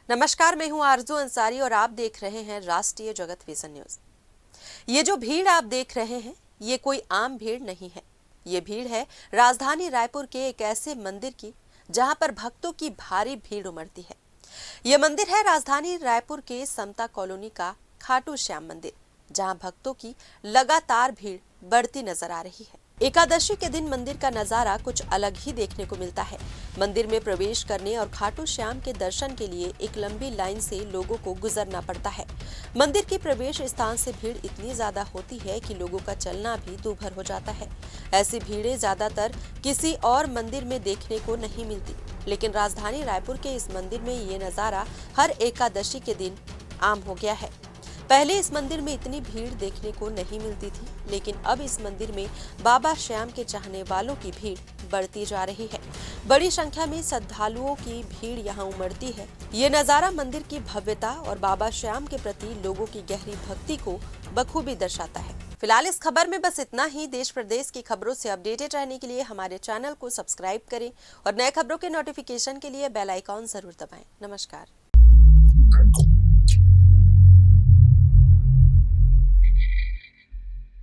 नमस्कार, मैं हूं आरजू अंसारी और आप देख रहे हैं राष्ट्रीय जगत विजन न्यूज। ये जो भीड़ आप देख रहे हैं, ये कोई आम भीड़ नहीं है। ये भीड़ है राजधानी रायपुर के एक ऐसे मंदिर की जहां पर भक्तों की भारी भीड़ उमड़ती है। ये मंदिर है राजधानी रायपुर के समता कॉलोनी का खाटू श्याम मंदिर, जहां भक्तों की लगातार भीड़ बढ़ती नजर आ रही है। एकादशी के दिन मंदिर का नजारा कुछ अलग ही देखने को मिलता है। मंदिर में प्रवेश करने और खाटू श्याम के दर्शन के लिए एक लंबी लाइन से लोगों को गुजरना पड़ता है। मंदिर के प्रवेश स्थान से भीड़ इतनी ज्यादा होती है कि लोगों का चलना भी दूभर हो जाता है। ऐसी भीड़ें ज्यादातर किसी और मंदिर में देखने को नहीं मिलती, लेकिन राजधानी रायपुर के इस मंदिर में ये नजारा हर एकादशी के दिन आम हो गया है। पहले इस मंदिर में इतनी भीड़ देखने को नहीं मिलती थी, लेकिन अब इस मंदिर में बाबा श्याम के चाहने वालों की भीड़ बढ़ती जा रही है। बड़ी संख्या में श्रद्धालुओं की भीड़ यहाँ उमड़ती है। ये नजारा मंदिर की भव्यता और बाबा श्याम के प्रति लोगों की गहरी भक्ति को बखूबी दर्शाता है। फिलहाल इस खबर में बस इतना ही। देश प्रदेश की खबरों से अपडेटेड रहने के लिए हमारे चैनल को सब्सक्राइब करें और नए खबरों के नोटिफिकेशन के लिए बेल आइकॉन जरूर दबाएं। नमस्कार।